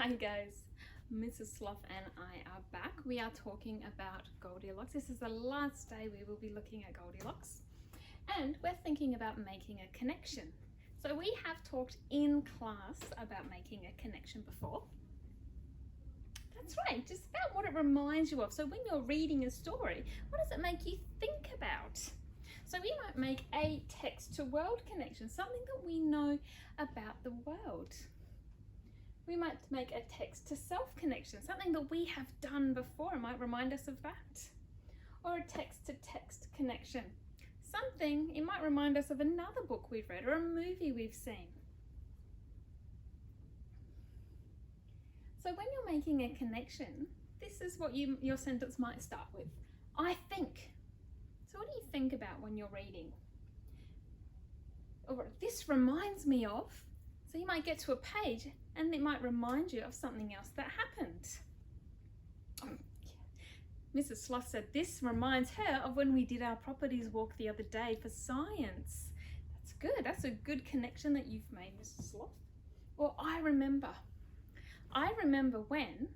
Hi guys, Mrs. Sloth and I are back. We are talking about Goldilocks. This is the last day we will be looking at Goldilocks, and we're thinking about making a connection. So we have talked in class about making a connection before. That's right, just about what it reminds you of. So when you're reading a story, what does it make you think about? So we might make a text to world connection, something that we know about the world. We might make a text to self connection, something that we have done before. It might remind us of that. Or a text to text connection, something, it might remind us of another book we've read or a movie we've seen. So when you're making a connection, this is what your sentence might start with. I think. So what do you think about when you're reading? Or this reminds me of. So you might get to a page and it might remind you of something else that happened. Mrs. Sloth said this reminds her of when we did our properties walk the other day for science. That's good. That's a good connection that you've made, Mrs. Sloth. Or I remember. I remember when.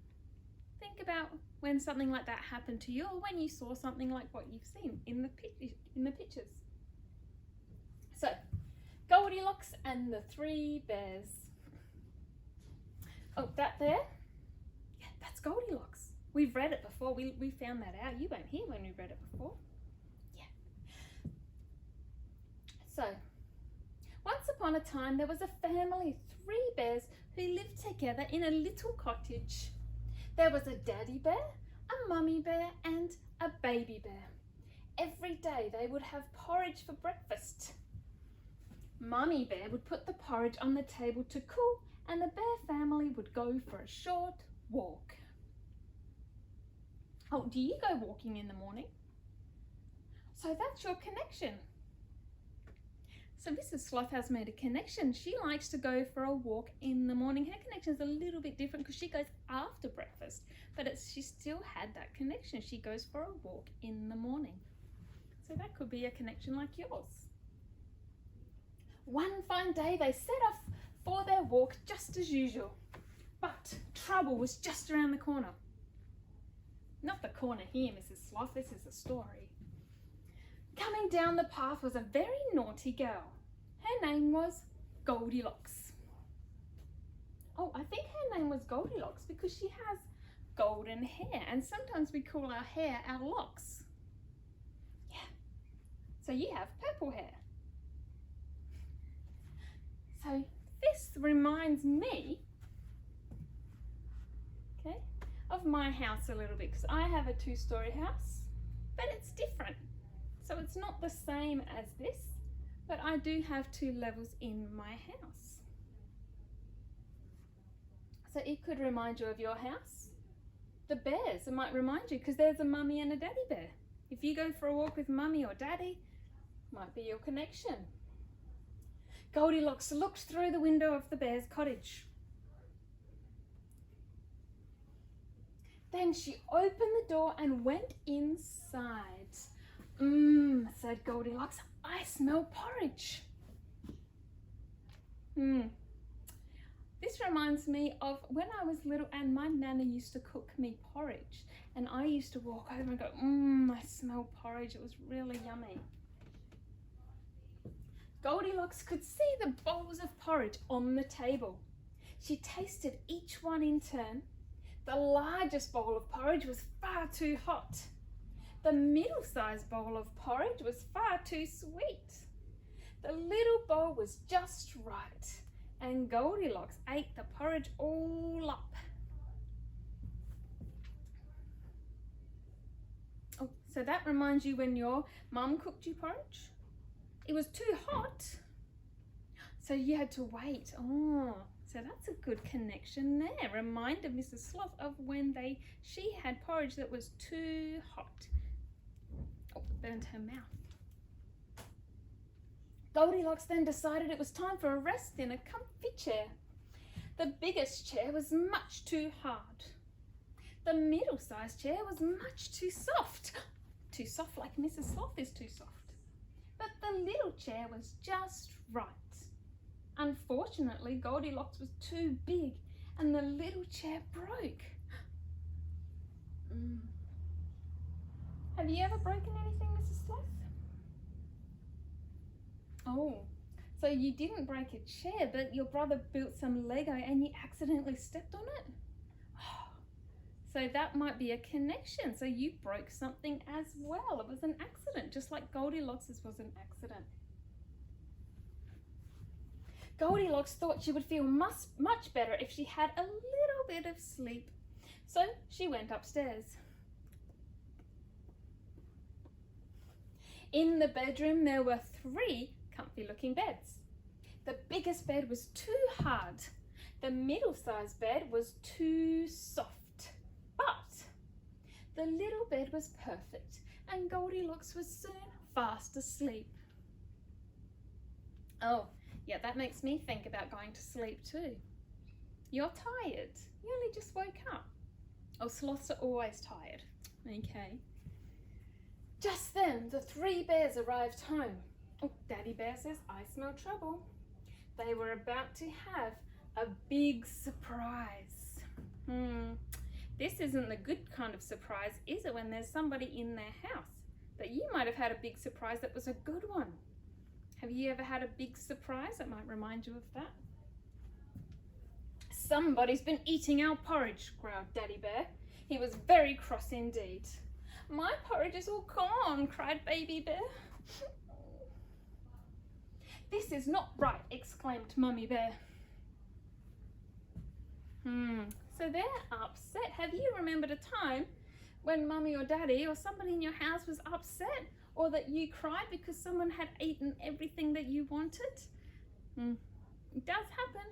Think about when something like that happened to you, or when you saw something like what you've seen in the pictures. So, Goldilocks and the Three Bears. Oh, that there? Yeah, that's Goldilocks. We've read it before. We found that out. You weren't here when we read it before. Yeah. So, once upon a time, there was a family of 3 bears who lived together in a little cottage. There was a daddy bear, a mummy bear, and a baby bear. Every day they would have porridge for breakfast. Mummy bear would put the porridge on the table to cool, and the bear family would go for a short walk. Oh, do you go walking in the morning? So that's your connection. So Mrs. Sloth has made a connection. She likes to go for a walk in the morning. Her connection is a little bit different because she goes after breakfast, but she still had that connection. She goes for a walk in the morning. So that could be a connection like yours. One fine day they set off for their walk just as usual, but trouble was just around the corner. Not the corner here, Mrs. Sloth, this is a story. Coming down the path was a very naughty girl. Her name was Goldilocks. Oh, I think her name was Goldilocks because she has golden hair, and sometimes we call our hair our locks. Yeah, so you have purple hair. So this reminds me, okay, of my house a little bit because I have a 2-story house, but it's different. So it's not the same as this, but I do have 2 levels in my house. So it could remind you of your house. The bears, it might remind you because there's a mummy and a daddy bear. If you go for a walk with mummy or daddy, might be your connection. Goldilocks looked through the window of the bear's cottage. Then she opened the door and went inside. Said Goldilocks, I smell porridge. This reminds me of when I was little and my nana used to cook me porridge, and I used to walk over and go, I smell porridge. It was really yummy. Goldilocks could see the bowls of porridge on the table. She tasted each one in turn. The largest bowl of porridge was far too hot. The middle-sized bowl of porridge was far too sweet. The little bowl was just right, and Goldilocks ate the porridge all up. Oh, so that reminds you when your mum cooked you porridge? It was too hot, so you had to wait. Oh, so that's a good connection there. Reminded Mrs. Sloth of when she had porridge that was too hot. Oh, burned her mouth. Goldilocks then decided it was time for a rest in a comfy chair. The biggest chair was much too hard. The middle-sized chair was much too soft. Too soft like Mrs. Sloth is too soft. But the little chair was just right. Unfortunately, Goldilocks was too big and the little chair broke. Have you ever broken anything, Mrs. Sloth? Oh, so you didn't break a chair, but your brother built some Lego and you accidentally stepped on it? So that might be a connection. So you broke something as well. It was an accident, just like Goldilocks was an accident. Goldilocks thought she would feel much better if she had a little bit of sleep. So she went upstairs. In the bedroom, there were 3 comfy-looking beds. The biggest bed was too hard. The middle-sized bed was too soft. But the little bed was perfect, and Goldilocks was soon fast asleep. Oh, yeah, that makes me think about going to sleep too. You're tired. You only just woke up. Oh, sloths are always tired. Okay. Just then, the 3 bears arrived home. Oh, Daddy Bear says, I smell trouble. They were about to have a big surprise. This isn't the good kind of surprise, is it, when there's somebody in their house? But you might have had a big surprise that was a good one. Have you ever had a big surprise that might remind you of that? Somebody's been eating our porridge, growled Daddy Bear. He was very cross indeed. My porridge is all gone, cried Baby Bear. This is not right, exclaimed Mummy Bear. So they're upset. Have you remembered a time when Mummy or Daddy or somebody in your house was upset, or that you cried because someone had eaten everything that you wanted? It does happen.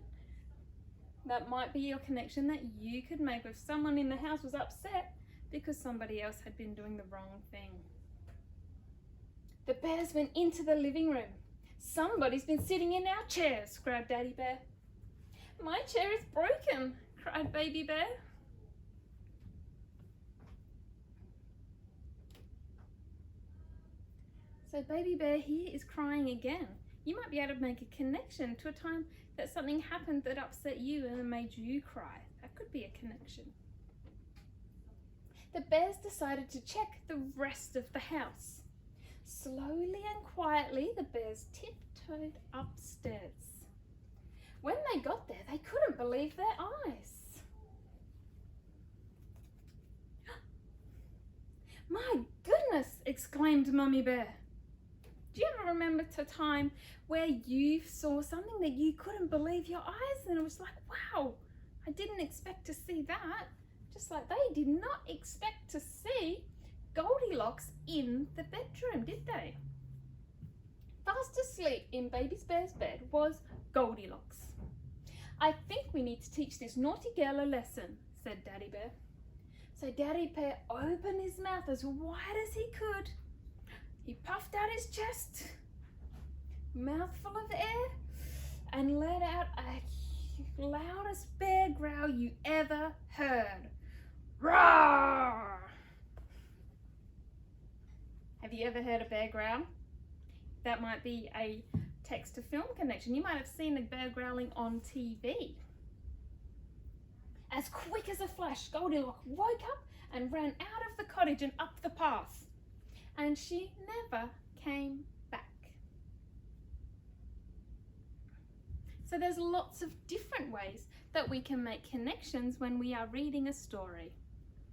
That might be your connection that you could make if someone in the house was upset because somebody else had been doing the wrong thing. The bears went into the living room. Somebody's been sitting in our chairs, growled Daddy Bear. My chair is broken, cried Baby Bear. So Baby Bear here is crying again. You might be able to make a connection to a time that something happened that upset you and made you cry. That could be a connection. The bears decided to check the rest of the house. Slowly and quietly, the bears tiptoed upstairs. When they got there, they couldn't believe their eyes. My goodness, exclaimed Mummy Bear. Do you ever remember a time where you saw something that you couldn't believe your eyes, and it was like, wow, I didn't expect to see that. Just like they did not expect to see Goldilocks in the bedroom, did they? Fast asleep in Baby Bear's bed was Goldilocks. I think we need to teach this naughty girl a lesson, said Daddy Bear. So Daddy Bear opened his mouth as wide as he could. He puffed out his chest, mouthful of air, and let out a loudest bear growl you ever heard. Roar! Have you ever heard a bear growl? That might be a text to film connection. You might have seen a bear growling on TV. As quick as a flash, Goldilocks woke up and ran out of the cottage and up the path. And she never came back. So there's lots of different ways that we can make connections when we are reading a story.